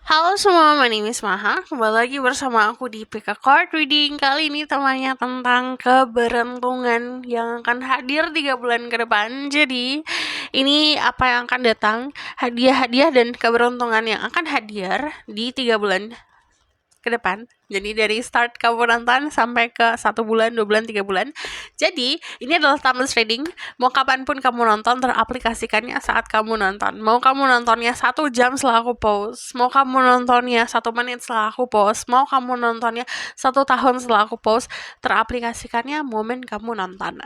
Halo semua, my name is Maha. Kembali lagi bersama aku di PK Card Reading. Kali ini temanya tentang keberuntungan yang akan hadir 3 bulan ke depan. Jadi, ini apa yang akan datang, hadiah-hadiah dan keberuntungan yang akan hadir di 3 bulan ke depan. Jadi dari start kamu nonton sampai ke 1 bulan, 2 bulan, 3 bulan. Jadi ini adalah timeless reading. Mau kapanpun kamu nonton, teraplikasikannya saat kamu nonton. Mau kamu nontonnya 1 jam setelah aku post, mau kamu nontonnya 1 menit setelah aku post, mau kamu nontonnya 1 tahun setelah aku post, teraplikasikannya momen kamu nonton.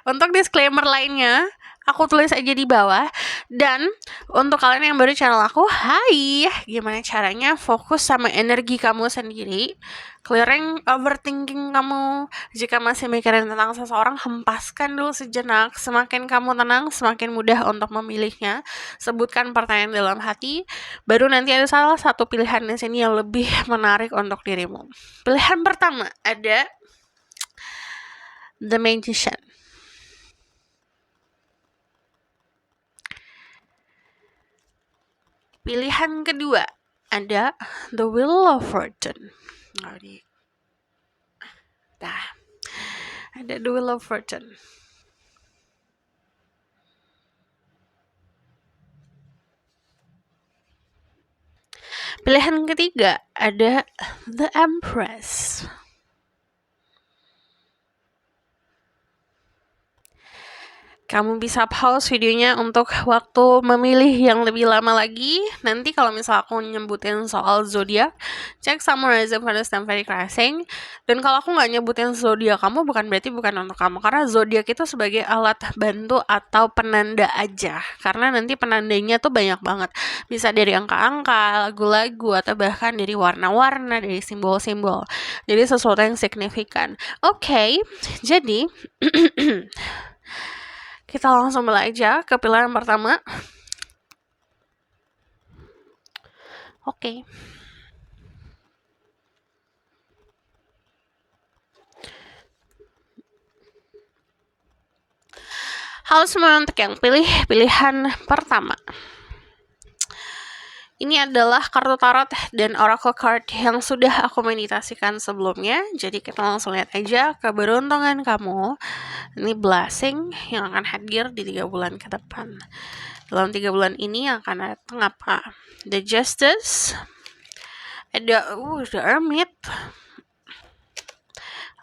Untuk disclaimer lainnya, aku tulis aja di bawah. Dan untuk kalian yang baru channel aku, hai, gimana caranya fokus sama energi kamu sendiri, clearing overthinking kamu. Jika masih mikirin tentang seseorang, hempaskan dulu sejenak. Semakin kamu tenang, semakin mudah untuk memilihnya. Sebutkan pertanyaan dalam hati, baru nanti ada salah satu pilihan di sini yang lebih menarik untuk dirimu. Pilihan pertama ada The Magician. Pilihan kedua ada The Wheel of Fortune. Ada The Wheel of Fortune. Pilihan ketiga ada The Empress. Kamu bisa pause videonya untuk waktu memilih yang lebih lama lagi. Nanti kalau misal aku nyebutin soal zodiak, cek summarize Venus dan Very Crashing. Dan kalau aku nggak nyebutin zodiak kamu, bukan berarti bukan untuk kamu, karena zodiak itu sebagai alat bantu atau penanda aja. Karena nanti penandanya tuh banyak banget. Bisa dari angka-angka, lagu-lagu, atau bahkan dari warna-warna, dari simbol-simbol. Jadi sesuatu yang signifikan. Oke, jadi kita langsung mulai aja ke pilihan pertama. Oke. Halo semua, untuk yang pilih pilihan pertama. Ini adalah kartu tarot dan oracle card yang sudah aku meditasikan sebelumnya. Jadi kita langsung lihat aja keberuntungan kamu. Ini blessing yang akan hadir di 3 bulan ke depan. Dalam 3 bulan ini akan datang apa? The Justice, ada The Hermit,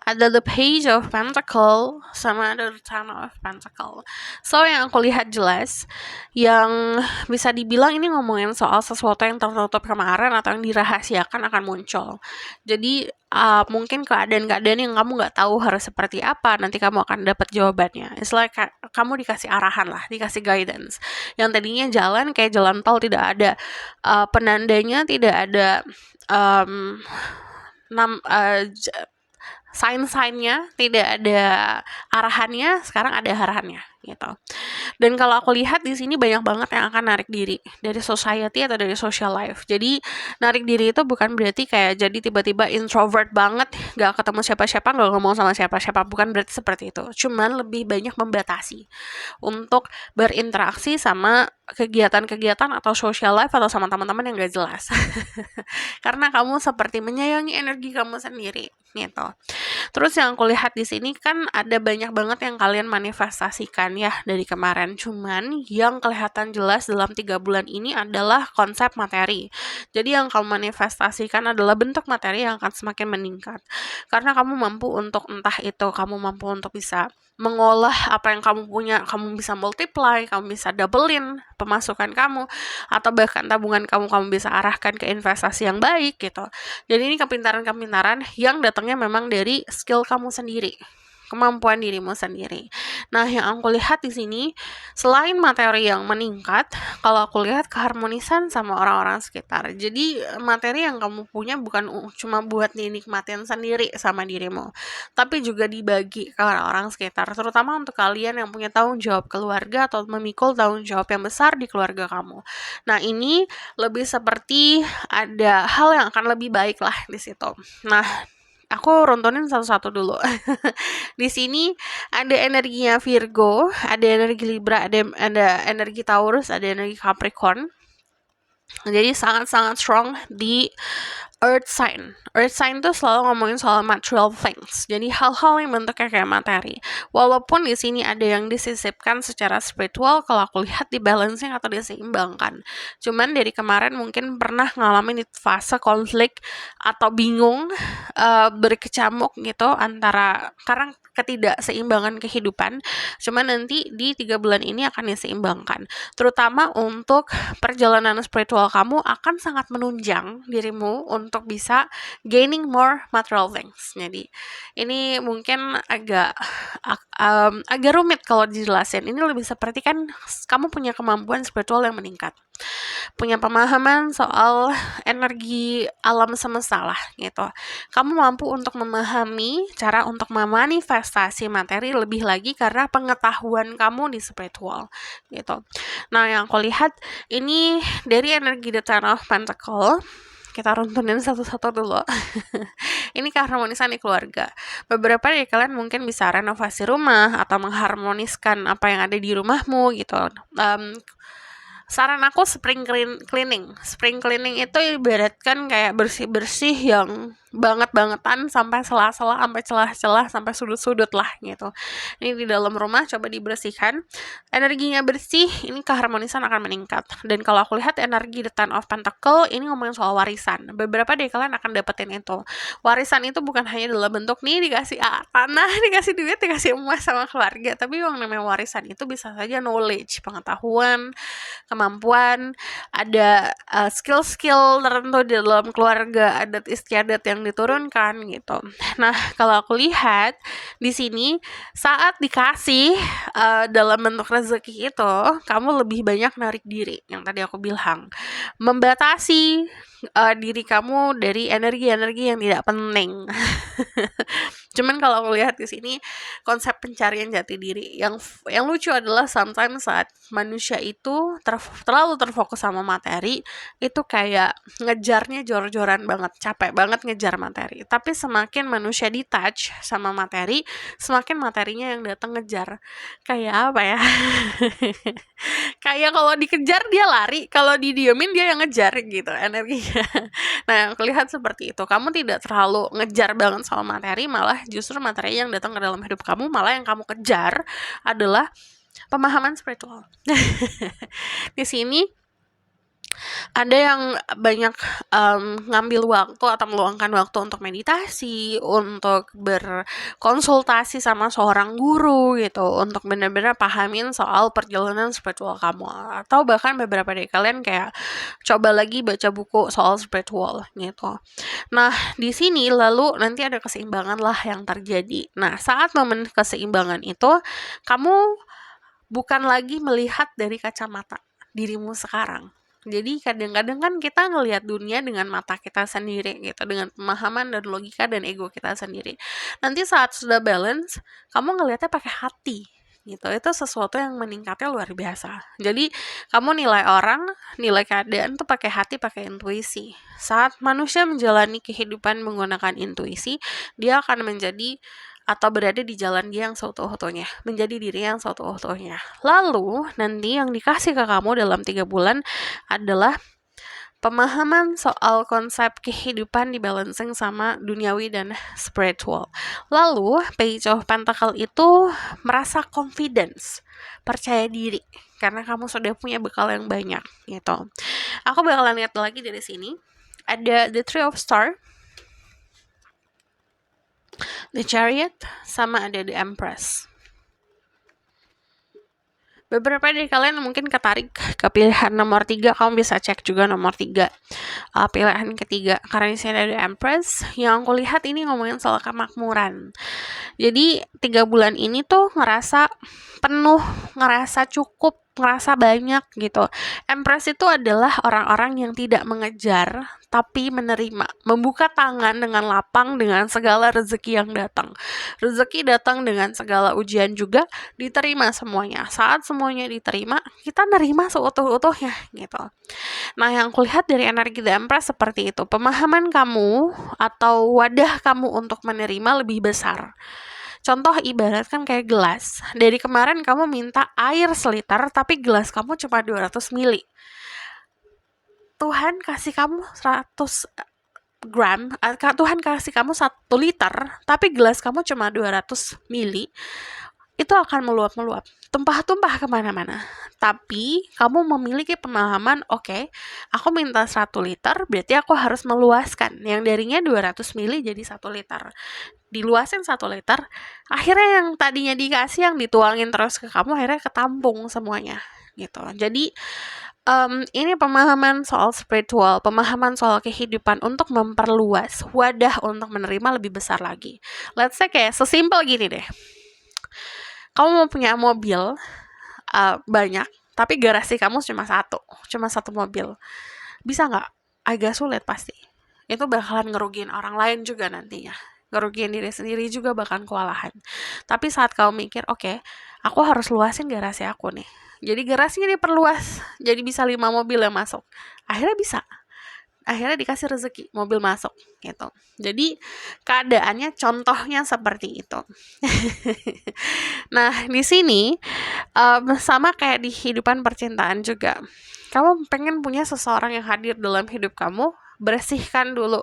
ada The Page of Pentacle, sama ada The Ten of Pentacle. So yang aku lihat jelas, yang bisa dibilang ini ngomongin soal sesuatu yang tertutup kemarin atau yang dirahasiakan akan muncul. Jadi mungkin keadaan-keadaan yang kamu nggak tahu harus seperti apa, nanti kamu akan dapat jawabannya. It's like kamu dikasih arahan lah, dikasih guidance. Yang tadinya jalan kayak jalan tol, tidak ada penandanya, tidak ada sign-signnya, tidak ada arahannya, sekarang ada arahannya gitu. Dan kalau aku lihat di sini banyak banget yang akan narik diri dari society atau dari social life. Jadi narik diri itu bukan berarti kayak jadi tiba-tiba introvert banget, gak ketemu siapa-siapa, gak ngomong sama siapa-siapa, bukan berarti seperti itu. Cuman lebih banyak membatasi untuk berinteraksi sama kegiatan-kegiatan atau social life atau sama teman-teman yang gak jelas. Karena kamu seperti menyayangi energi kamu sendiri gitu. Terus yang aku lihat di sini kan ada banyak banget yang kalian manifestasikan ya dari kemarin. Cuman yang kelihatan jelas dalam 3 bulan ini adalah konsep materi. Jadi yang kamu manifestasikan adalah bentuk materi yang akan semakin meningkat. Karena kamu mampu untuk entah itu kamu mampu untuk bisa mengolah apa yang kamu punya, kamu bisa multiply, kamu bisa doublein pemasukan kamu, atau bahkan tabungan kamu bisa arahkan ke investasi yang baik gitu. Jadi ini kepintaran-kepintaran yang datangnya memang dari skill kamu sendiri, kemampuan dirimu sendiri. Nah, yang aku lihat di sini selain materi yang meningkat, kalau aku lihat keharmonisan sama orang-orang sekitar. Jadi materi yang kamu punya bukan cuma buat dinikmatin sendiri sama dirimu, tapi juga dibagi ke orang-orang sekitar, terutama untuk kalian yang punya tanggung jawab keluarga atau memikul tanggung jawab yang besar di keluarga kamu. Nah, ini lebih seperti ada hal yang akan lebih baik lah di situ. Nah, aku runtunin satu-satu dulu. Di sini ada energinya Virgo, ada energi Libra, ada energi Taurus, ada energi Capricorn. Jadi sangat-sangat strong di earth sign. Earth sign tuh selalu ngomongin soal material things. Jadi hal-hal yang bentuknya kayak materi. Walaupun di sini ada yang disisipkan secara spiritual, kalau aku lihat di balancing atau diseimbangkan. Cuman dari kemarin mungkin pernah ngalamin di fase konflik atau bingung, berkecamuk gitu antara karena ketidakseimbangan kehidupan. Cuman nanti di 3 bulan ini akan diseimbangkan. Terutama untuk perjalanan spiritual kamu akan sangat menunjang dirimu untuk bisa gaining more material things. Jadi ini mungkin agak rumit kalau dijelasin. Ini lebih seperti kan kamu punya kemampuan spiritual yang meningkat, punya pemahaman soal energi alam semesta lah gitu. Kamu mampu untuk memahami cara untuk memanifestasi materi lebih lagi karena pengetahuan kamu di spiritual gitu. Nah, yang aku lihat ini dari energi The Ten of Pentacle. Kita runtunin satu-satu dulu. Ini keharmonisan di keluarga. Beberapa dari kalian mungkin bisa renovasi rumah atau mengharmoniskan apa yang ada di rumahmu gitu. Saran aku spring cleaning. Spring cleaning itu ibaratkan kayak bersih-bersih yang banget-bangetan sampai sela-sela, sampai celah-celah, sampai sudut-sudut lah gitu. Ini di dalam rumah coba dibersihkan. Energinya bersih, ini keharmonisan akan meningkat. Dan kalau aku lihat energi The Ten of Pentacle, ini ngomongin soal warisan. Beberapa dari kalian akan dapetin itu. Warisan itu bukan hanya dalam bentuk nih dikasih tanah, dikasih duit, dikasih emas sama keluarga. Tapi yang namanya warisan itu bisa saja knowledge, pengetahuan, kemampuan, ada skill-skill tertentu di dalam keluarga, adat istiadat yang diturunkan gitu. Nah, kalau aku lihat di sini saat dikasih dalam bentuk rezeki itu, kamu lebih banyak narik diri yang tadi aku bilang, membatasi diri kamu dari energi-energi yang tidak penting. Cuman kalau aku lihat di sini konsep pencarian jati diri yang lucu adalah sometimes saat manusia itu terlalu terfokus sama materi, itu kayak ngejarnya jor-joran banget, capek banget ngejar materi. Tapi semakin manusia detach sama materi, semakin materinya yang datang ngejar. Kayak apa ya? Kayak kalau dikejar dia lari, kalau didiemin dia yang ngejar gitu energinya. Nah, yang aku lihat seperti itu. Kamu tidak terlalu ngejar banget sama materi, malah justru materi yang datang ke dalam hidup kamu, malah yang kamu kejar adalah pemahaman spiritual. Di sini ada yang banyak ngambil waktu atau meluangkan waktu untuk meditasi, untuk berkonsultasi sama seorang guru gitu, untuk benar-benar pahamin soal perjalanan spiritual kamu. Atau bahkan beberapa dari kalian kayak coba lagi baca buku soal spiritual gitu. Nah, di sini lalu nanti ada keseimbangan lah yang terjadi. Nah, saat momen keseimbangan itu, kamu bukan lagi melihat dari kacamata dirimu sekarang. Jadi kadang-kadang kan kita ngelihat dunia dengan mata kita sendiri gitu, dengan pemahaman dan logika dan ego kita sendiri. Nanti saat sudah balance, kamu ngelihatnya pakai hati gitu. Itu sesuatu yang meningkatnya luar biasa. Jadi kamu nilai orang, nilai keadaan tuh pakai hati, pakai intuisi. Saat manusia menjalani kehidupan menggunakan intuisi, dia akan menjadi atau berada di jalan dia yang seutuh-utuhnya, menjadi diri yang seutuh-utuhnya. Lalu nanti yang dikasih ke kamu dalam 3 bulan adalah pemahaman soal konsep kehidupan di balancing sama duniawi dan spiritual. Lalu Page of Pentacle itu merasa confidence, percaya diri, karena kamu sudah punya bekal yang banyak gitu. Aku bakalan lihat lagi dari sini. Ada The Three of Stars, The Chariot, sama ada The Empress. Beberapa dari kalian mungkin ketarik ke pilihan nomor 3, kamu bisa cek juga nomor 3, pilihan ketiga. Karena di sini ada The Empress, yang aku lihat ini ngomongin soal kemakmuran. Jadi 3 bulan ini tuh ngerasa penuh, ngerasa cukup, ngerasa banyak gitu. Empress itu adalah orang-orang yang tidak mengejar, tapi menerima, membuka tangan dengan lapang dengan segala rezeki yang datang. Rezeki datang dengan segala ujian juga, diterima semuanya. Saat semuanya diterima, kita nerima seutuh-utuhnya gitu. Nah, yang kulihat dari energi The Empress seperti itu. Pemahaman kamu atau wadah kamu untuk menerima lebih besar. Contoh ibaratkan kayak gelas. Dari kemarin kamu minta air seliter, tapi gelas kamu cuma 200 ml. Tuhan kasih kamu 100 gram, Tuhan kasih kamu 1 liter, tapi gelas kamu cuma 200 mili, itu akan meluap-meluap, tumpah-tumpah kemana-mana. Tapi kamu memiliki pemahaman, oke, aku minta 1 liter, berarti aku harus meluaskan. Yang darinya 200 mili jadi 1 liter. Diluasin 1 liter, akhirnya yang tadinya dikasih, yang dituangin terus ke kamu, akhirnya ketampung semuanya. Gitu. Jadi, ini pemahaman soal spiritual, pemahaman soal kehidupan untuk memperluas wadah untuk menerima lebih besar lagi. Let's say kayak sesimpel gini deh. Kamu mau punya mobil banyak, tapi garasi kamu cuma satu mobil. Bisa nggak? Agak sulit pasti. Itu bakalan ngerugiin orang lain juga nantinya. Ngerugiin diri sendiri juga bakalan kewalahan. Tapi saat kamu mikir, oke, aku harus luasin garasi aku nih. Jadi garasinya diperluas, jadi bisa 5 mobil yang masuk. Akhirnya bisa. Akhirnya dikasih rezeki, mobil masuk gitu. Jadi keadaannya contohnya seperti itu. Nah, di sini sama kayak di kehidupan percintaan juga. Kamu pengen punya seseorang yang hadir dalam hidup kamu, bersihkan dulu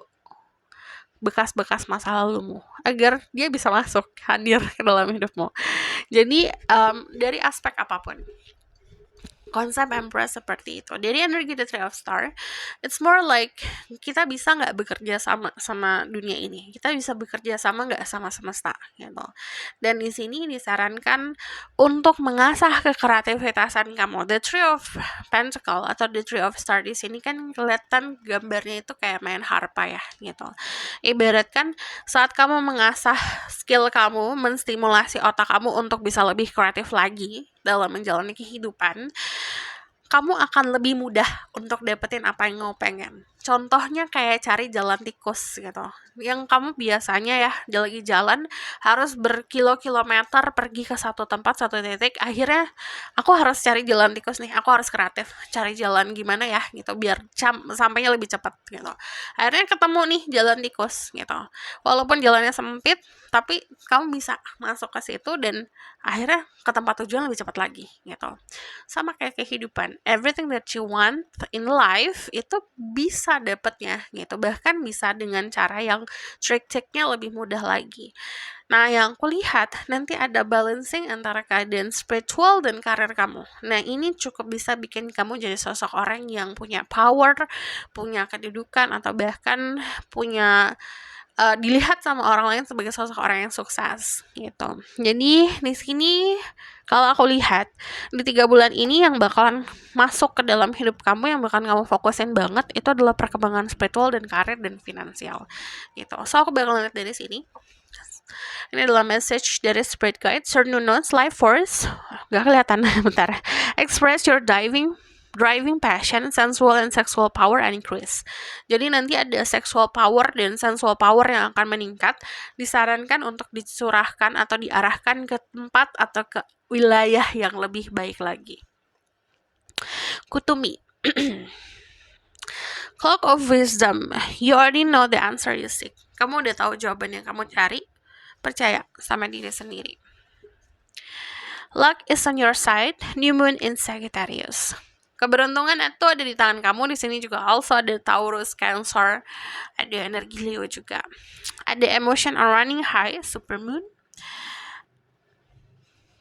bekas-bekas masa lalumu agar dia bisa masuk hadir ke dalam hidupmu. Jadi dari aspek apapun, konsep Empress seperti itu. Dari energi The Three of Star, it's more like kita bisa nggak bekerja sama dunia ini, kita bisa bekerja sama nggak sama semesta gitu. Dan di sini disarankan untuk mengasah kekreativitasan kamu. The Three of Pentacle atau The Three of Star di sini kan kelihatan gambarnya itu kayak main harpa ya gitu. Ibaratkan saat kamu mengasah skill kamu, menstimulasi otak kamu untuk bisa lebih kreatif lagi dalam menjalani kehidupan, kamu akan lebih mudah untuk dapetin apa yang kamu pengen. Contohnya kayak cari jalan tikus gitu. Yang kamu biasanya ya lagi jalan harus berkilo-kilometer pergi ke satu tempat, satu titik. Akhirnya aku harus cari jalan tikus nih. Aku harus kreatif. Cari jalan gimana ya gitu biar sampainya lebih cepat gitu. Akhirnya ketemu nih jalan tikus gitu. Walaupun jalannya sempit, tapi kamu bisa masuk ke situ dan akhirnya ke tempat tujuan lebih cepat lagi gitu. Sama kayak kehidupan, everything that you want in life itu bisa dapetnya gitu, bahkan bisa dengan cara yang trik-triknya lebih mudah lagi. Nah, yang kulihat nanti ada balancing antara keadaan spiritual dan karir kamu. Nah, ini cukup bisa bikin kamu jadi sosok orang yang punya power, punya kedudukan, atau bahkan punya dilihat sama orang lain sebagai sosok orang yang sukses gitu. Jadi di sini kalau aku lihat di 3 bulan ini yang bakalan masuk ke dalam hidup kamu, yang bakalan kamu fokusin banget itu adalah perkembangan spiritual dan karir dan finansial gitu. So aku bakal lihat dari sini. Ini adalah message dari Spirit Guide. Certain Notes Life Force. Gak kelihatan, bentar. Express your driving passion, sensual and sexual power and increase. Jadi nanti ada sexual power dan sensual power yang akan meningkat. Disarankan untuk dicurahkan atau diarahkan ke tempat atau ke wilayah yang lebih baik lagi. Kutumi. Clock of Wisdom. You already know the answer you seek. Kamu udah tahu jawaban yang kamu cari. Percaya sama diri sendiri. Luck is on your side. New Moon in Sagittarius. Keberuntungan itu ada di tangan kamu. Di sini juga also ada Taurus, Cancer, ada energi Leo juga. Ada emotion on running high, Supermoon.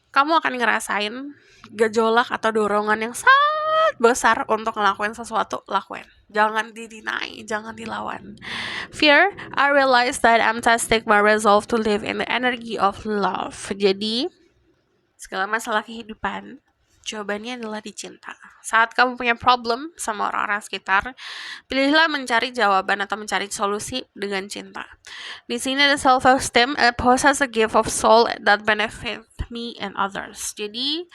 Kamu akan ngerasain gejolak atau dorongan yang sangat besar untuk ngelakuin sesuatu, lakuin. Jangan di-deny, jangan dilawan. Fear, I realize that I'm testing my resolve to live in the energy of love. Jadi, segala masalah kehidupan, jawabannya adalah di cinta. Saat kamu punya problem sama orang-orang sekitar, pilihlah mencari jawaban atau mencari solusi dengan cinta. Di sini ada self-esteem, possess a gift of soul that benefit me and others. Jadi,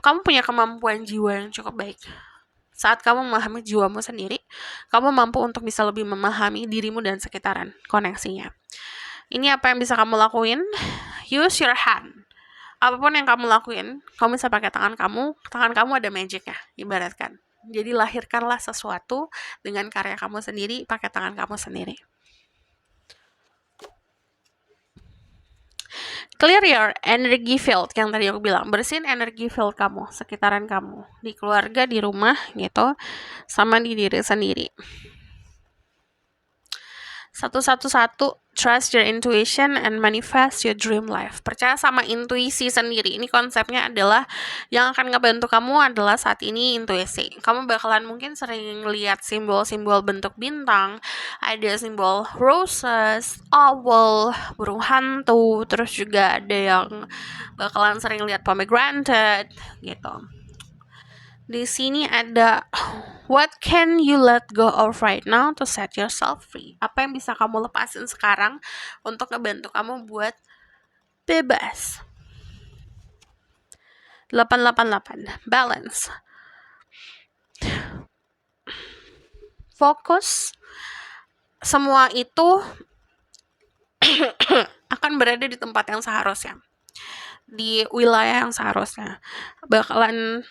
kamu punya kemampuan jiwa yang cukup baik. Saat kamu memahami jiwamu sendiri, kamu mampu untuk bisa lebih memahami dirimu dan sekitaran, koneksinya. Ini apa yang bisa kamu lakuin? Use your hand. Apapun yang kamu lakuin, kamu bisa pakai tangan kamu ada magicnya, ibaratkan. Jadi lahirkanlah sesuatu dengan karya kamu sendiri, pakai tangan kamu sendiri. Clear your energy field yang tadi aku bilang, bersihin energy field kamu, sekitaran kamu, di keluarga, di rumah gitu, sama di diri sendiri. Satu, trust your intuition and manifest your dream life. Percaya sama intuisi sendiri. Ini konsepnya adalah yang akan ngebantu kamu adalah saat ini intuisi. Kamu bakalan mungkin sering lihat simbol-simbol bentuk bintang, ada simbol roses, owl, burung hantu, terus juga ada yang bakalan sering lihat pomegranate gitu. Di sini ada what can you let go of right now to set yourself free? Apa yang bisa kamu lepasin sekarang untuk ngebantu kamu buat bebas? 888 balance. Fokus. Semua itu akan berada di tempat yang seharusnya, di wilayah yang seharusnya, bakalan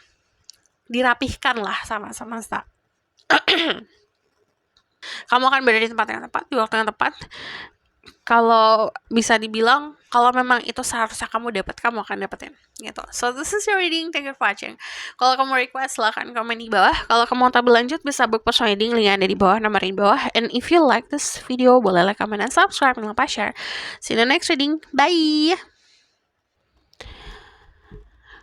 dirapihkan lah sama semesta. Kamu akan berada di tempat yang tepat, di waktu yang tepat. Kalau bisa dibilang, kalau memang itu seharusnya kamu dapat, kamu akan dapetin gitu. So this is your reading, thank you for watching. Kalau kamu request, silahkan komen di bawah. Kalau kamu mau berlanjut, bisa book personal reading, link ada di bawah, nomor di bawah. And if you like this video, boleh like, comment, dan subscribe, jangan lupa share. See you in the next reading, bye.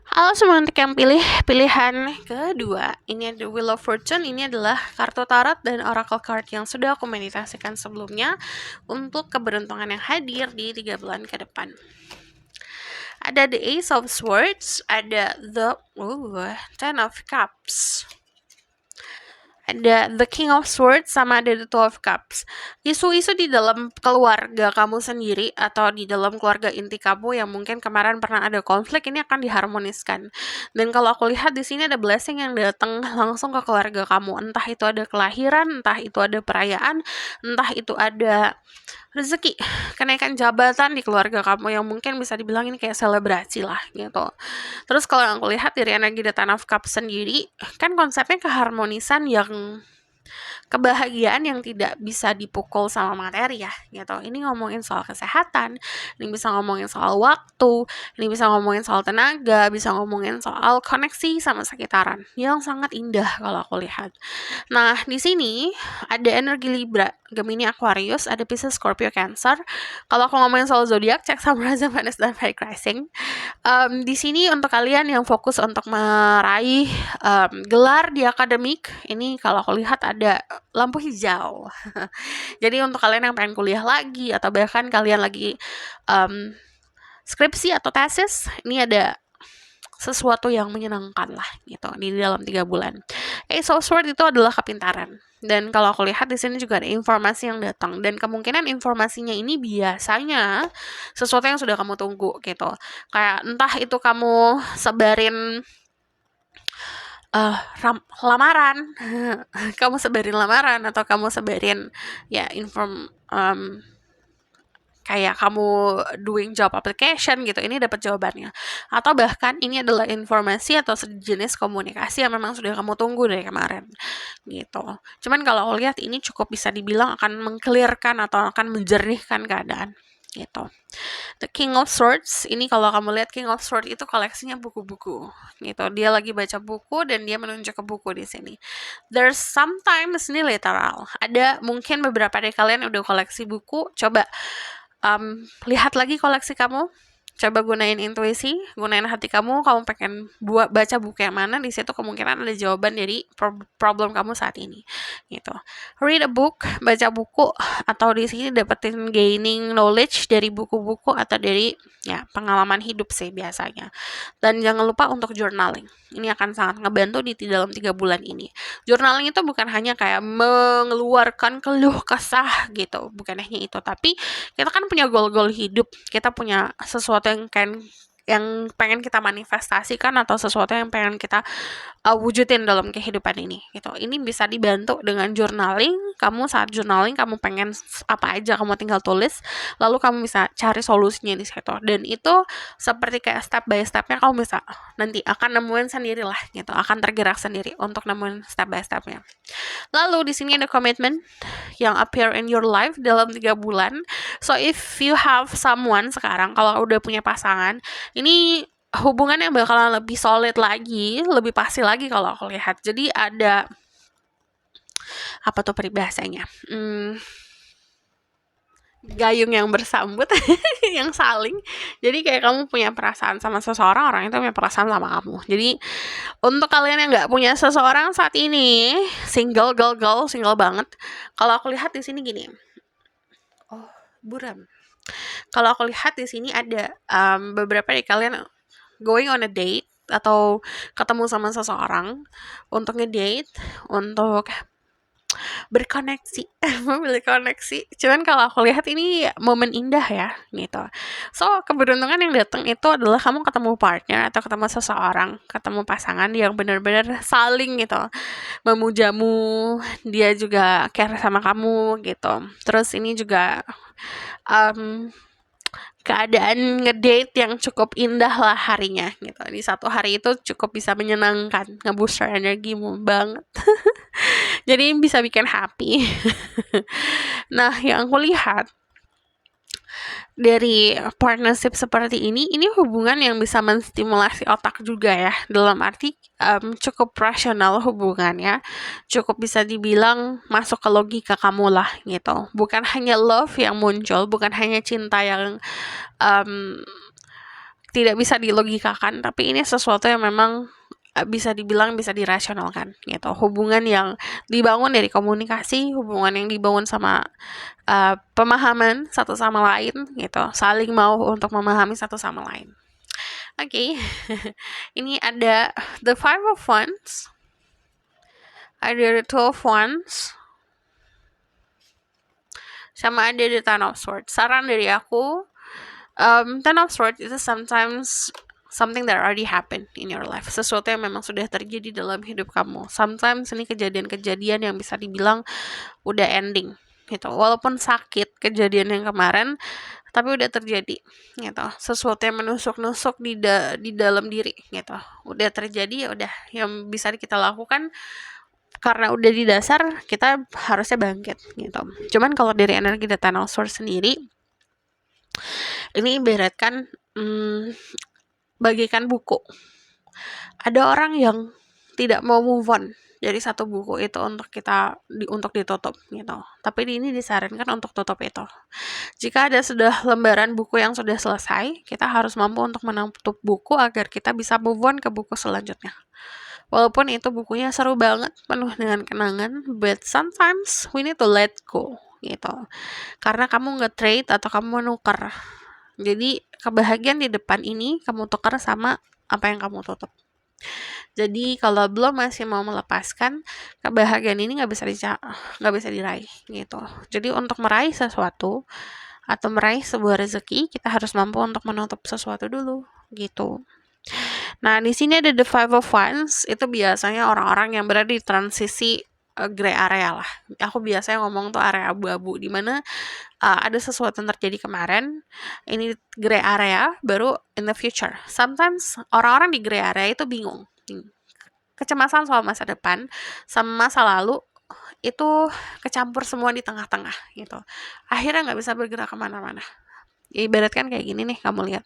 Halo semua, untuk yang pilih pilihan kedua, ini ada Wheel of Fortune. Ini adalah kartu tarot dan oracle card yang sudah aku meditasikan sebelumnya untuk keberuntungan yang hadir di 3 bulan ke depan. Ada the Ace of Swords, ada the Ten of Cups, ada the King of Swords, sama ada the Two of Cups. Isu-isu di dalam keluarga kamu sendiri atau di dalam keluarga inti kamu yang mungkin kemarin pernah ada konflik, ini akan diharmoniskan. Dan kalau aku lihat di sini ada blessing yang datang langsung ke keluarga kamu. Entah itu ada kelahiran, entah itu ada perayaan, entah itu ada rezeki, kenaikan jabatan di keluarga kamu yang mungkin bisa dibilang ini kayak selebrasi lah gitu. Terus kalau yang aku lihat dari energi The Ten of Cups sendiri, kan konsepnya keharmonisan yang kebahagiaan yang tidak bisa dipukul sama materi ya gitu. Ini ngomongin soal kesehatan, ini bisa ngomongin soal waktu, ini bisa ngomongin soal tenaga, bisa ngomongin soal koneksi sama sekitaran yang sangat indah kalau aku lihat. Nah, di sini ada energi Libra, Gemini, Aquarius, ada Pisces, Scorpio, Cancer. Kalau aku ngomongin soal zodiak, cek Samraza, Venus, dan Vedic Rising. Di sini untuk kalian yang fokus untuk meraih gelar di akademik, ini kalau aku lihat ada lampu hijau. Jadi untuk kalian yang pengen kuliah lagi atau bahkan kalian lagi skripsi atau tesis, ini ada sesuatu yang menyenangkan lah gitu di dalam 3 bulan. Ace of Swords itu adalah kepintaran. Dan kalau aku lihat di sini juga ada informasi yang datang, dan kemungkinan informasinya ini biasanya sesuatu yang sudah kamu tunggu gitu. Kayak entah itu kamu sebarin lamaran, kamu sebarin lamaran atau kamu sebarin ya kayak kamu doing job application gitu, ini dapat jawabannya. Atau bahkan ini adalah informasi atau sejenis komunikasi yang memang sudah kamu tunggu dari kemarin gitu. Cuman kalau aku lihat ini cukup bisa dibilang akan mengclearkan atau akan menjernihkan keadaan gitu. The King of Swords, ini kalau kamu lihat King of Swords itu koleksinya buku-buku gitu. Dia lagi baca buku dan dia menunjuk ke buku di sini. There's sometimes ini literal. Ada mungkin beberapa dari kalian udah koleksi buku, coba lihat lagi koleksi kamu, coba gunain intuisi, gunain hati kamu pengen baca buku yang mana, di situ kemungkinan ada jawaban dari problem kamu saat ini gitu. Read a book, baca buku, atau di sini dapetin gaining knowledge dari buku-buku atau dari ya pengalaman hidup sih biasanya. Dan jangan lupa untuk journaling. Ini akan sangat ngebantu di dalam 3 bulan ini. Journaling itu bukan hanya kayak mengeluarkan keluh kesah gitu, bukan hanya itu, tapi kita kan punya goal-goal hidup, kita punya sesuatu yang pengen kita manifestasikan atau sesuatu yang pengen kita wujudin dalam kehidupan ini gitu. Ini bisa dibantu dengan journaling. Kamu saat journaling kamu pengen apa aja kamu tinggal tulis, lalu kamu bisa cari solusinya di situ. Dan itu seperti kayak step by stepnya kamu bisa nanti akan nemuin sendiri lah gitu, akan tergerak sendiri untuk nemuin step by stepnya. Lalu di sini ada komitmen yang appear in your life dalam 3 bulan. So if you have someone sekarang, kalau udah punya pasangan, ini hubungan yang bakalan lebih solid lagi, lebih pasti lagi kalau aku lihat. Jadi ada apa tuh peribahasanya? Gayung yang bersambut, yang saling. Jadi kayak kamu punya perasaan sama seseorang, orang itu punya perasaan sama kamu. Jadi untuk kalian yang nggak punya seseorang saat ini, single single banget. Kalau aku lihat di sini gini. Oh, buram. Kalau aku lihat di sini ada beberapa dari kalian going on a date atau ketemu sama seseorang untuk ngedate, untuk berkoneksi, memilih koneksi. Cuman kalau aku lihat ini momen indah ya, gitu. So, keberuntungan yang datang itu adalah kamu ketemu partner atau ketemu seseorang, ketemu pasangan yang benar-benar saling gitu, memujamu, dia juga care sama kamu gitu. Terus ini juga keadaan ngedate yang cukup indah lah harinya gitu. Di satu hari itu cukup bisa menyenangkan, nge-booster energimu banget. Jadi bisa bikin happy. Nah, yang aku lihat dari partnership seperti ini hubungan yang bisa menstimulasi otak juga ya. Dalam arti cukup rasional hubungannya, cukup bisa dibilang masuk ke logika kamu lah gitu. Bukan hanya love yang muncul, bukan hanya cinta yang tidak bisa dilogikakan, tapi ini sesuatu yang memang bisa dibilang bisa dirasionalkan gitu. Hubungan yang dibangun dari komunikasi, hubungan yang dibangun sama pemahaman satu sama lain gitu, saling mau untuk memahami satu sama lain. Oke. Ini ada the Five of Wands, ada the Two of Wands, sama ada the Ten of Swords. Saran dari aku, Ten of Swords itu sometimes something that already happened in your life, sesuatu yang memang sudah terjadi dalam hidup kamu. Sometimes ini kejadian-kejadian yang bisa dibilang udah ending gitu, walaupun sakit kejadian yang kemarin, tapi udah terjadi gitu. Sesuatu yang menusuk-nusuk di dalam diri gitu, udah terjadi, ya udah, yang bisa kita lakukan karena udah di dasar kita harusnya bangkit gitu. Cuman kalau dari energi The Ten of Swords sendiri, ini ibaratkan bagaikan buku. Ada orang yang tidak mau move on dari satu buku itu untuk untuk ditutup gitu. Tapi ini disarankan untuk tutup itu. Jika ada sudah lembaran buku yang sudah selesai, kita harus mampu untuk menutup buku agar kita bisa move on ke buku selanjutnya. Walaupun itu bukunya seru banget, penuh dengan kenangan, but sometimes we need to let go gitu. Karena kamu nge-trade atau kamu menukar. Jadi kebahagiaan di depan ini kamu tukar sama apa yang kamu tutup. Jadi kalau belum masih mau melepaskan, kebahagiaan ini nggak bisa diraih gitu. Jadi untuk meraih sesuatu atau meraih sebuah rezeki, kita harus mampu untuk menutup sesuatu dulu gitu. Nah, di sini ada the Five of Wands, itu biasanya orang-orang yang berada di transisi gray area lah. Aku biasanya ngomong tuh area abu-abu, di mana ada sesuatu yang terjadi kemarin, ini gray area, baru in the future. Sometimes orang-orang di gray area itu bingung. Kecemasan soal masa depan sama masa lalu itu kecampur semua di tengah-tengah gitu. Akhirnya nggak bisa bergerak kemana-mana. Ibaratkan kayak gini nih, kamu lihat.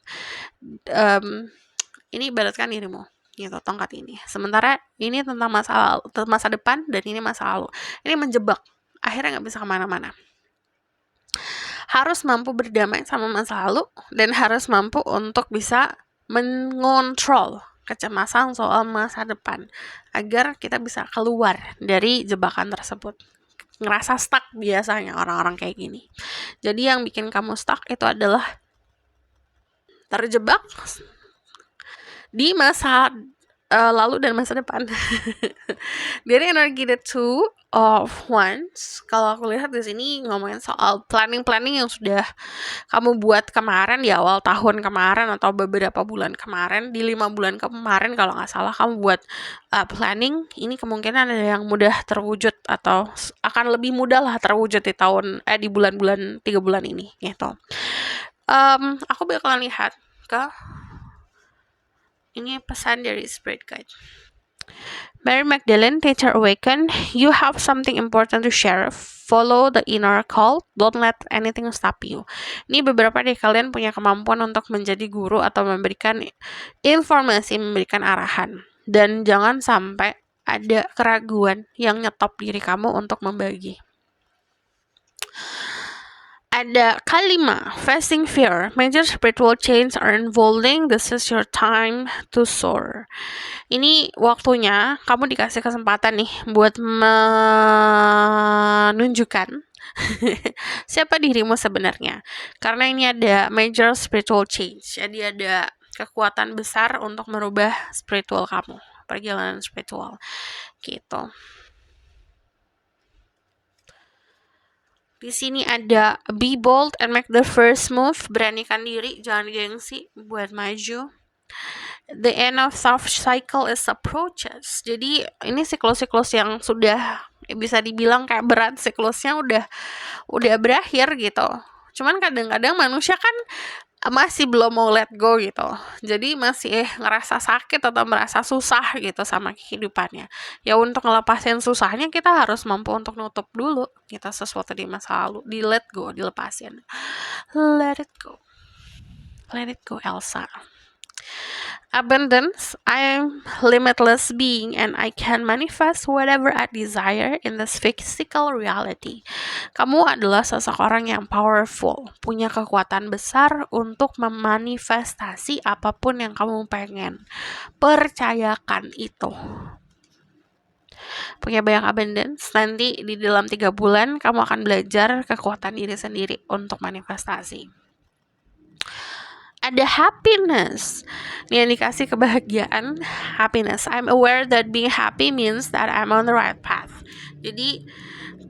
Ini ibaratkan dirimu gitu, tongkat ini. Sementara ini tentang masa depan, dan ini masa lalu. Ini menjebak, akhirnya nggak bisa kemana-mana. Harus mampu berdamai sama masa lalu, dan harus mampu untuk bisa mengontrol kecemasan soal masa depan agar kita bisa keluar dari jebakan tersebut. Ngerasa stuck biasanya orang-orang kayak gini. Jadi yang bikin kamu stuck itu adalah terjebak di masa lalu dan masa depan. Dari energi the two of wands, kalau aku lihat di sini ngomongin soal planning yang sudah kamu buat kemarin di awal tahun kemarin atau beberapa bulan kemarin, di 5 bulan kemarin kalau nggak salah kamu buat planning. Ini kemungkinan ada yang mudah terwujud atau akan lebih mudah lah terwujud di bulan-bulan 3 bulan ini gitu. Aku bakalan lihat ke ini pesan dari Spirit Guide. Mary Magdalene, Teacher Awaken, you have something important to share. Follow the inner call. Don't let anything stop you. Ini beberapa dari kalian punya kemampuan untuk menjadi guru atau memberikan informasi, memberikan arahan. Dan jangan sampai ada keraguan yang nyetop diri kamu untuk membagi. Ada kelima, facing fear. Major spiritual change are unfolding. This is your time to soar. Ini waktunya kamu dikasih kesempatan nih buat menunjukkan siapa dirimu sebenarnya. Karena ini ada major spiritual change. Jadi ada kekuatan besar untuk merubah spiritual kamu, perjalanan spiritual gitu. Di sini ada be bold and make the first move. Beranikan diri, jangan gengsi buat maju. The end of soft cycle is approaches. Jadi ini siklus-siklus yang sudah bisa dibilang kayak berat, siklusnya udah berakhir gitu. Cuman kadang-kadang manusia kan masih belum mau let go gitu. Jadi masih ngerasa sakit atau merasa susah gitu sama kehidupannya. Ya untuk ngelepasin susahnya kita harus mampu untuk nutup dulu kita sesuatu di masa lalu, di let go, dilepasin. Let it go. Let it go, Elsa. Abundance, I am limitless being and I can manifest whatever I desire in this physical reality. Kamu adalah seseorang yang powerful, punya kekuatan besar untuk memanifestasi apapun yang kamu pengen. Percayakan itu. Punya banyak abundance, nanti di dalam 3 bulan kamu akan belajar kekuatan diri sendiri untuk manifestasi. Ada happiness. Ini yang dikasih kebahagiaan, happiness. I'm aware that being happy means that I'm on the right path. Jadi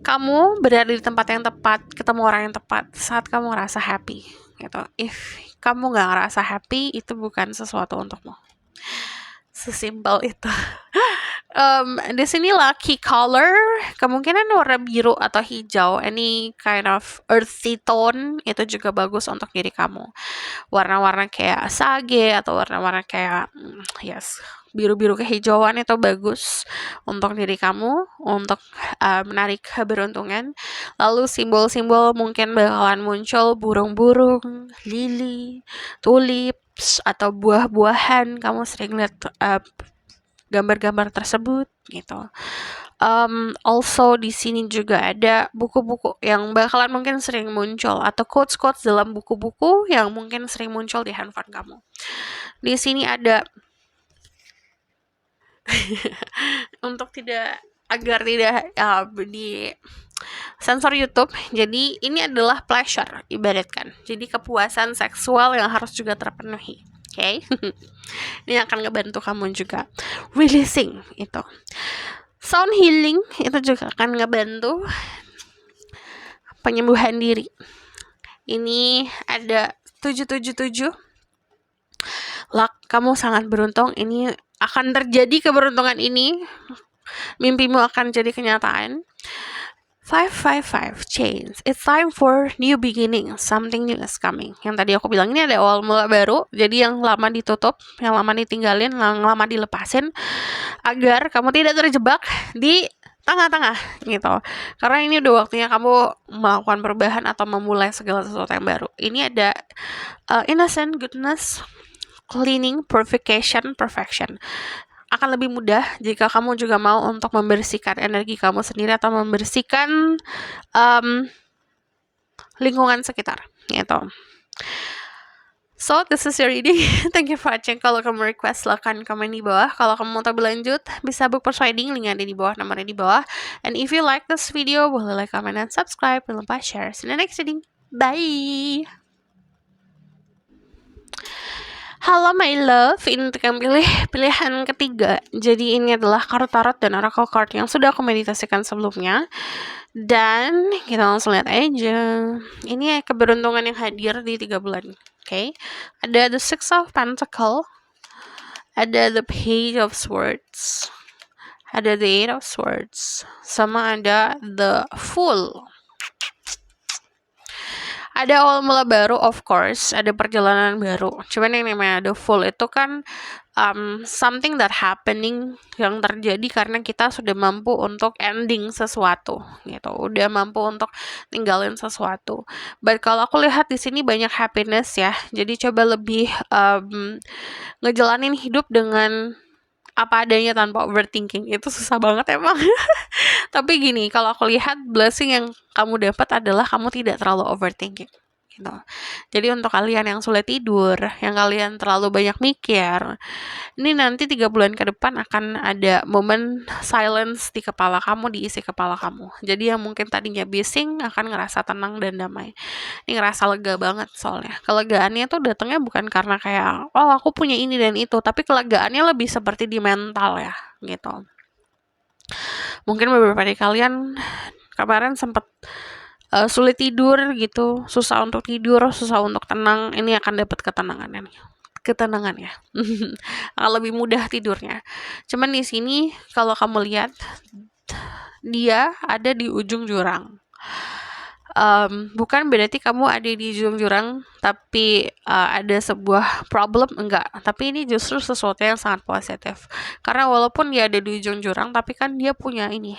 kamu berada di tempat yang tepat, ketemu orang yang tepat saat kamu ngerasa happy gitu. If kamu nggak ngerasa happy, itu bukan sesuatu untukmu. Sesimpel itu. Di sini lucky color kemungkinan warna biru atau hijau, any kind of earthy tone itu juga bagus untuk diri kamu. Warna-warna kayak sage atau warna-warna kayak biru-biru kehijauan itu bagus untuk diri kamu untuk menarik keberuntungan. Lalu simbol-simbol mungkin bakalan muncul burung-burung, lili, tulips atau buah-buahan. Kamu sering lihat gambar-gambar tersebut gitu. Also di sini juga ada buku-buku yang bakalan mungkin sering muncul atau quotes-quotes dalam buku-buku yang mungkin sering muncul di handphone kamu. Di sini ada agar tidak di sensor YouTube. Jadi ini adalah pleasure ibaratkan. Jadi kepuasan seksual yang harus juga terpenuhi. Oke. Ini akan ngebantu kamu juga. Releasing itu. Sound healing itu juga akan ngebantu penyembuhan diri. Ini ada 777. Luck, kamu sangat beruntung. Ini akan terjadi keberuntungan ini. Mimpimu akan jadi kenyataan. 555 change. It's time for new beginning. Something new is coming. Yang tadi aku bilang ini ada awal mula baru. Jadi yang lama ditutup, yang lama ditinggalin, yang lama dilepasin agar kamu tidak terjebak di tengah-tengah gitu. Karena ini udah waktunya kamu melakukan perubahan atau memulai segala sesuatu yang baru. Ini ada innocent, goodness, cleaning, purification, perfection. Akan lebih mudah jika kamu juga mau untuk membersihkan energi kamu sendiri atau membersihkan lingkungan sekitar gitu. So, this is your reading. Thank you for watching. Kalau kamu request, silahkan komen di bawah. Kalau kamu mau tahu berlanjut, bisa book persuading, link ada di bawah, nomornya di bawah. And if you like this video, boleh like, comment, dan subscribe. Jangan lupa share. See you in the next reading. Bye! Halo my love, ini untuk yang pilih pilihan ketiga. Jadi ini adalah kartu tarot dan oracle card yang sudah aku meditasikan sebelumnya. Dan kita langsung lihat aja. Ini keberuntungan yang hadir di 3 bulan. Oke. Ada the Six of Pentacle, ada the Page of Swords, ada the Eight of Swords, sama ada the Fool. Ada awal mula baru, of course, ada perjalanan baru. Cuman yang namanya the Fool itu kan something that happening yang terjadi karena kita sudah mampu untuk ending sesuatu gitu, udah mampu untuk tinggalin sesuatu. But kalau aku lihat di sini banyak happiness ya, jadi coba lebih ngejalanin hidup dengan apa adanya tanpa overthinking. Itu susah banget emang. Tapi gini, kalau aku lihat blessing yang kamu dapat adalah kamu tidak terlalu overthinking gitu. Jadi untuk kalian yang sulit tidur, yang kalian terlalu banyak mikir, ini nanti 3 bulan ke depan akan ada momen silence di kepala kamu, diisi kepala kamu. Jadi yang mungkin tadinya bising akan ngerasa tenang dan damai. Ini ngerasa lega banget soalnya. Kelegaannya tuh datangnya bukan karena kayak, oh aku punya ini dan itu, tapi kelegaannya lebih seperti di mental ya, gitu. Mungkin beberapa dari kalian kemarin sempat sulit tidur gitu, susah untuk tidur, susah untuk tenang. Ini akan dapat ketenangan ya. Akan lebih mudah tidurnya. Cuman di sini kalau kamu lihat dia ada di ujung jurang. Bukan berarti kamu ada di ujung jurang tapi ada sebuah problem, enggak, tapi ini justru sesuatu yang sangat positif karena walaupun dia ada di ujung jurang tapi kan dia punya ini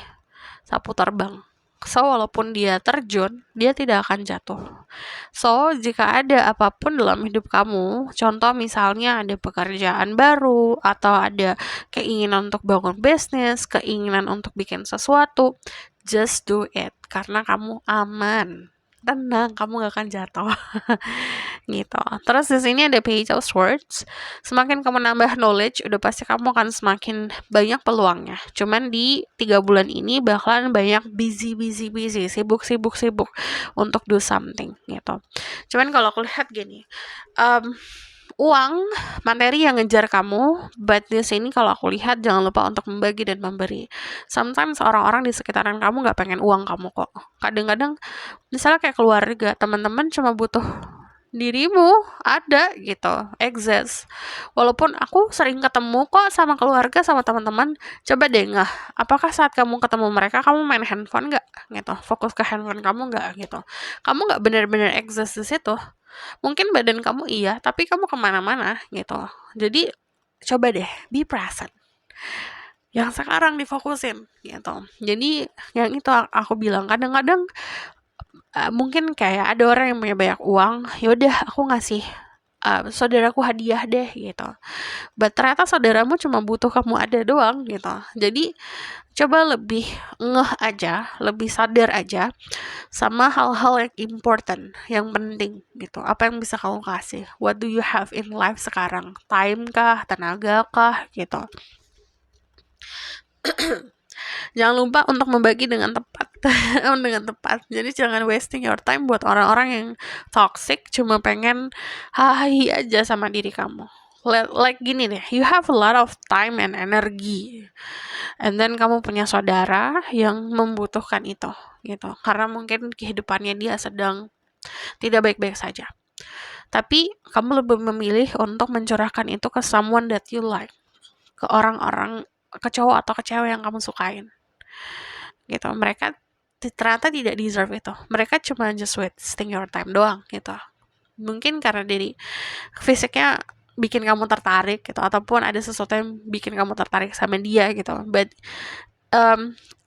sapu terbang. So, walaupun dia terjun, dia tidak akan jatuh. So, jika ada apapun dalam hidup kamu, contoh misalnya ada pekerjaan baru, atau ada keinginan untuk bangun bisnis, keinginan untuk bikin sesuatu, just do it. Karena kamu aman. Tenang, kamu gak akan jatuh. Gitu. Terus di sini ada Page of Swords. Semakin kamu nambah knowledge, udah pasti kamu akan semakin banyak peluangnya. Cuman di 3 bulan ini bakalan banyak busy, sibuk untuk do something gitu. Cuman kalau aku lihat gini, uang, materi yang ngejar kamu, but di sini kalau aku lihat jangan lupa untuk membagi dan memberi. Sometimes orang-orang di sekitaran kamu nggak pengen uang kamu kok. Kadang-kadang misalnya kayak keluarga, teman-teman cuma butuh dirimu ada gitu, exist. Walaupun aku sering ketemu kok sama keluarga, sama teman-teman, coba deh apakah saat kamu ketemu mereka kamu main handphone nggak gitu, fokus ke handphone kamu nggak gitu, kamu nggak benar-benar exist di situ. Mungkin badan kamu iya, tapi kamu kemana-mana gitu. Jadi coba deh be present, yang sekarang difokusin gitu. Jadi yang itu aku bilang, kadang-kadang mungkin kayak ada orang yang punya banyak uang, yaudah aku ngasih saudaraku hadiah deh gitu. But ternyata saudaramu cuma butuh kamu ada doang gitu. Jadi coba lebih ngeh aja, lebih sadar aja sama hal-hal yang important, yang penting gitu. Apa yang bisa kamu kasih? What do you have in life sekarang? Time kah? Tenaga kah? Gitu. Jangan lupa untuk membagi dengan tepat. Dengan tepat. Jadi jangan wasting your time buat orang-orang yang toxic cuma pengen hahi aja sama diri kamu. Like gini deh, you have a lot of time and energy, and then kamu punya saudara yang membutuhkan itu gitu, karena mungkin kehidupannya dia sedang tidak baik-baik saja, tapi kamu lebih memilih untuk mencurahkan itu ke someone that you like, ke orang-orang, ke cowok atau ke cewek yang kamu sukain gitu. Mereka ternyata tidak deserve itu, mereka cuma just wasting your time doang gitu. Mungkin karena dari fisiknya bikin kamu tertarik gitu, ataupun ada sesuatu yang bikin kamu tertarik sama dia gitu, but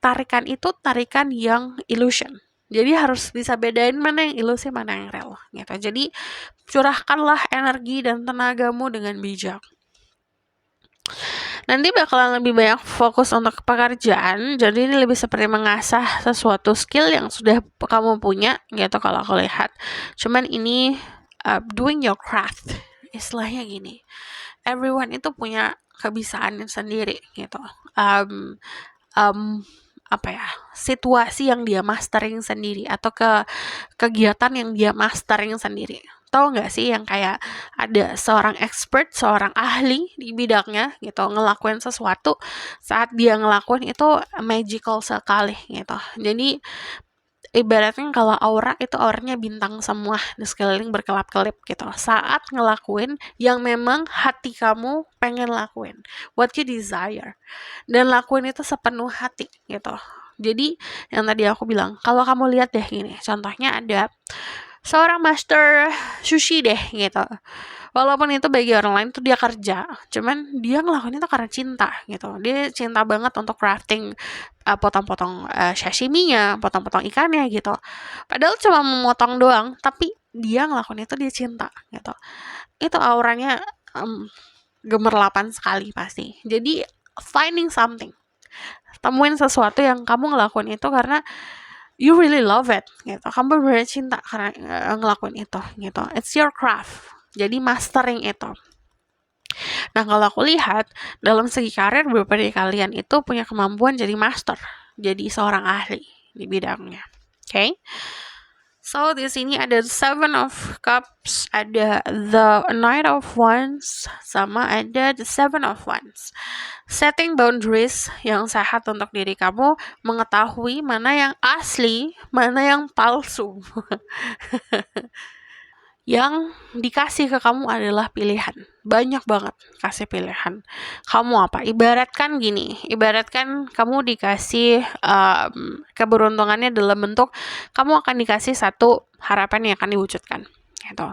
tarikan itu tarikan yang illusion. Jadi harus bisa bedain mana yang ilusi, mana yang real gitu. Jadi curahkanlah energi dan tenagamu dengan bijak. Nanti bakalan lebih banyak fokus untuk pekerjaan, jadi ini lebih seperti mengasah sesuatu skill yang sudah kamu punya gitu kalau aku lihat. Cuman ini doing your craft, istilahnya gini, everyone itu punya kebisaannya sendiri gitu. situasi yang dia mastering sendiri atau kegiatan yang dia mastering sendiri. Tahu nggak sih yang kayak ada seorang expert, seorang ahli di bidangnya gitu ngelakuin sesuatu, saat dia ngelakuin itu magical sekali gitu. Jadi ibaratnya kalau aura itu auranya bintang semua di sekeliling berkelap-kelip gitu. Saat ngelakuin yang memang hati kamu pengen lakuin, what you desire, dan lakuin itu sepenuh hati gitu. Jadi yang tadi aku bilang, kalau kamu lihat deh gini, contohnya ada seorang master sushi deh gitu. Walaupun itu bagi orang lain tuh dia kerja, cuman dia ngelakuin itu karena cinta gitu. Dia cinta banget untuk crafting potong-potong sashiminya, potong-potong ikannya gitu. Padahal cuma memotong doang, tapi dia ngelakuin itu dia cinta gitu. Itu auranya gemerlapan sekali pasti. Jadi finding something, temuin sesuatu yang kamu ngelakuin itu karena you really love it gitu. Kamu benar cinta karena ngelakuin itu gitu. It's your craft. Jadi mastering itu. Nah, kalau aku lihat dalam segi karir, beberapa dari kalian itu punya kemampuan jadi master, jadi seorang ahli di bidangnya. Okay? So di sini ada Seven of Cups, ada the Knight of Wands, sama ada the Seven of Wands. Setting boundaries yang sehat untuk diri kamu, mengetahui mana yang asli, mana yang palsu. Yang dikasih ke kamu adalah pilihan. Banyak banget kasih pilihan. Kamu apa? Ibaratkan gini, ibaratkan kamu dikasih keberuntungannya dalam bentuk kamu akan dikasih satu harapan yang akan diwujudkan. Gitu.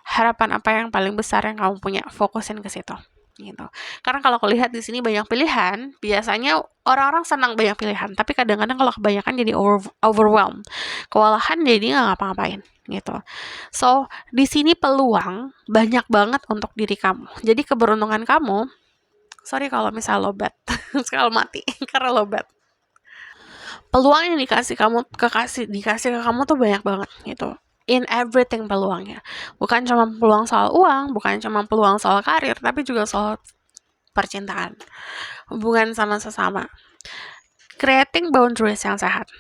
Harapan apa yang paling besar yang kamu punya? Fokusin ke situ. Gitu. Karena kalau aku lihat di sini banyak pilihan, biasanya orang-orang senang banyak pilihan, tapi kadang-kadang kalau kebanyakan jadi overwhelmed, kewalahan jadi nggak ngapa-ngapain gitu. So di sini peluang banyak banget untuk diri kamu. Jadi keberuntungan kamu, sorry kalau misal lobat, sekali mati karena lobat. Peluang yang dikasih ke kamu tuh banyak banget gitu. In everything peluangnya. Bukan cuma peluang soal uang, bukan cuma peluang soal karir, tapi juga soal percintaan, hubungan sama sesama. Creating boundaries yang sehat.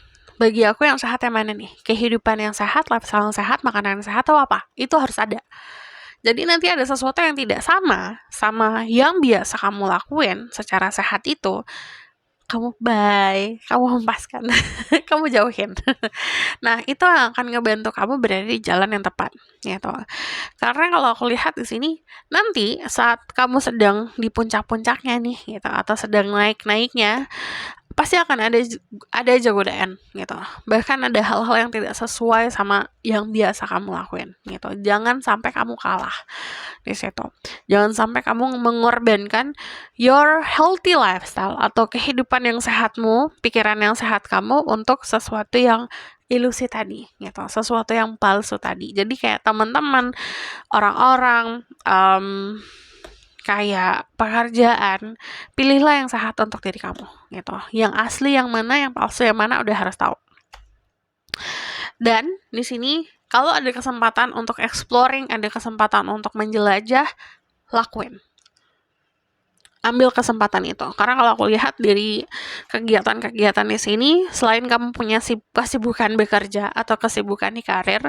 Bagi aku yang sehat yang mana nih? Kehidupan yang sehat, lifestyle yang sehat, makanan yang sehat, atau apa? Itu harus ada. Jadi nanti ada sesuatu yang tidak sama yang biasa kamu lakuin secara sehat itu, kamu hempaskan, kamu jauhin. Nah, itu yang akan ngebantu kamu berada di jalan yang tepat, gitu. Karena kalau aku lihat di sini, nanti saat kamu sedang di puncak-puncaknya nih, gitu, atau sedang naik-naiknya, pasti akan ada aja godaan, gitu. Bahkan ada hal-hal yang tidak sesuai sama yang biasa kamu lakuin, gitu. Jangan sampai kamu kalah di situ. Jangan sampai kamu mengorbankan your healthy lifestyle atau kehidupan yang sehatmu, pikiran yang sehat kamu untuk sesuatu yang ilusi tadi, gitu, sesuatu yang palsu tadi. Jadi kayak teman-teman, orang-orang, kayak pekerjaan, pilihlah yang sehat untuk diri kamu, gitu. Yang asli yang mana, yang palsu yang mana udah harus tahu. Dan di sini kalau ada kesempatan untuk exploring, ada kesempatan untuk menjelajah, lakuin. Ambil kesempatan itu. Karena kalau aku lihat dari kegiatan-kegiatan di sini, selain kamu punya kesibukan bekerja atau kesibukan di karir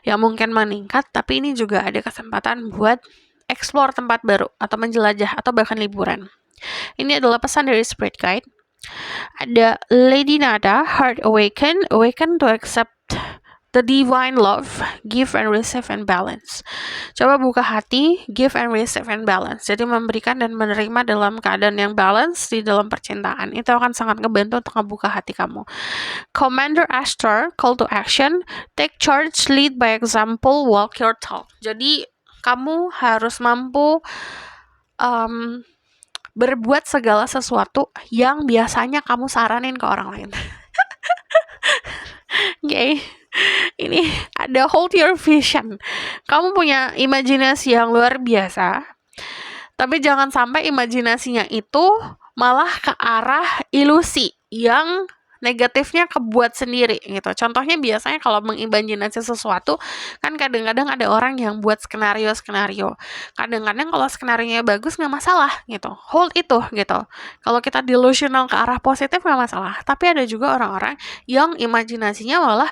yang mungkin meningkat, tapi ini juga ada kesempatan buat explore tempat baru atau menjelajah atau bahkan liburan. Ini adalah pesan dari Spirit Guide. Ada Lady Nada, Heart Awaken to accept the divine love, give and receive and balance. Coba buka hati, give and receive and balance. Jadi memberikan dan menerima dalam keadaan yang balance di dalam percintaan. Itu akan sangat ngebantu untuk membuka hati kamu. Commander Ashtar, call to action, take charge, lead by example, walk your talk. Jadi kamu harus mampu berbuat segala sesuatu yang biasanya kamu saranin ke orang lain. Okay. Ini ada hold your vision. Kamu punya imajinasi yang luar biasa, tapi jangan sampai imajinasinya itu malah ke arah ilusi yang negatifnya kebuat sendiri gitu. Contohnya biasanya kalau mengimajinasi sesuatu kan kadang-kadang ada orang yang buat skenario-skenario. Kadang-kadang kalau skenarionya bagus nggak masalah gitu. Hold itu gitu. Kalau kita delusional ke arah positif nggak masalah. Tapi ada juga orang-orang yang imajinasinya malah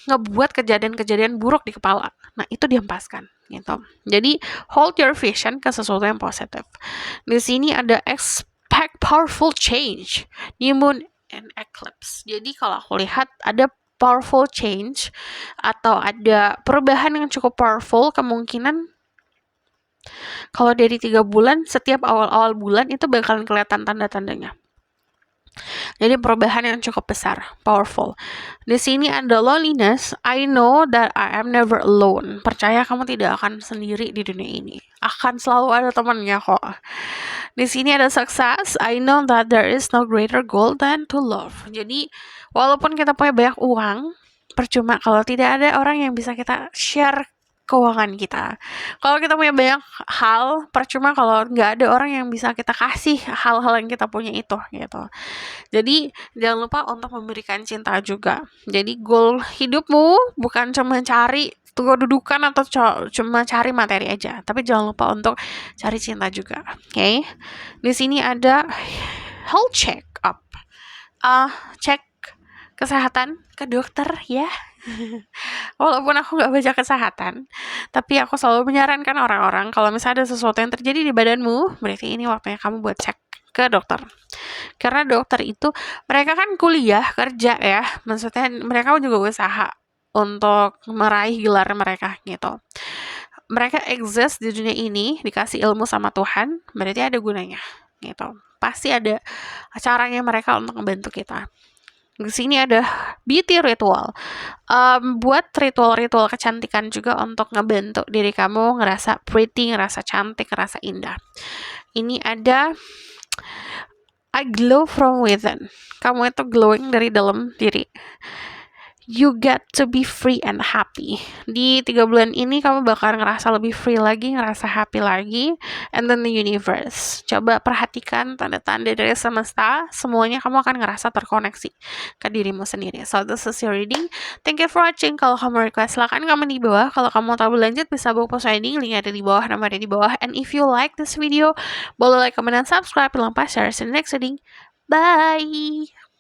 ngebuat kejadian-kejadian buruk di kepala. Nah, itu dihempaskan gitu. Jadi, hold your vision ke sesuatu yang positif. Di sini ada expect powerful change, new moon and eclipse. Jadi, kalau aku lihat ada powerful change atau ada perubahan yang cukup powerful, kemungkinan kalau dari 3 bulan, setiap awal-awal bulan itu bakalan kelihatan tanda-tandanya. Jadi perubahan yang cukup besar, powerful. Di sini ada loneliness. I know that I am never alone. Percaya kamu tidak akan sendiri di dunia ini. Akan selalu ada temannya kok. Di sini ada success. I know that there is no greater goal than to love. Jadi walaupun kita punya banyak uang, percuma kalau tidak ada orang yang bisa kita share keuangan kita. Kalau kita punya banyak hal, percuma kalau nggak ada orang yang bisa kita kasih hal-hal yang kita punya itu gitu. Jadi jangan lupa untuk memberikan cinta juga. Jadi goal hidupmu bukan cuma cari kedudukan atau cuma cari materi aja, tapi jangan lupa untuk cari cinta juga. Oke. Di sini ada health check up. Cek kesehatan ke dokter ya. Walaupun aku nggak baca kesehatan, tapi aku selalu menyarankan orang-orang kalau misalnya ada sesuatu yang terjadi di badanmu, berarti ini waktunya kamu buat cek ke dokter. Karena dokter itu mereka kan kuliah, kerja ya, maksudnya mereka juga usaha untuk meraih gelar mereka gitu. Mereka exist di dunia ini, dikasih ilmu sama Tuhan, berarti ada gunanya gitu. Pasti ada caranya mereka untuk membantu kita. Di sini ada beauty ritual. Buat ritual-ritual kecantikan juga untuk ngebantu diri kamu ngerasa pretty, ngerasa cantik, ngerasa indah. Ini ada I glow from within. Kamu itu glowing dari dalam diri. You get to be free and happy. Di 3 bulan ini kamu bakal ngerasa lebih free lagi, ngerasa happy lagi. And then the universe. Coba perhatikan tanda-tanda dari semesta. Semuanya kamu akan ngerasa terkoneksi ke dirimu sendiri. So this is your reading. Thank you for watching. Kalau kamu request, silakan komen di bawah. Kalau kamu tahu lanjut, bisa buka post reading. Link ada di bawah, nama ada di bawah. And if you like this video, boleh like, comment, dan subscribe. Jangan lupa share. See you next reading. Bye!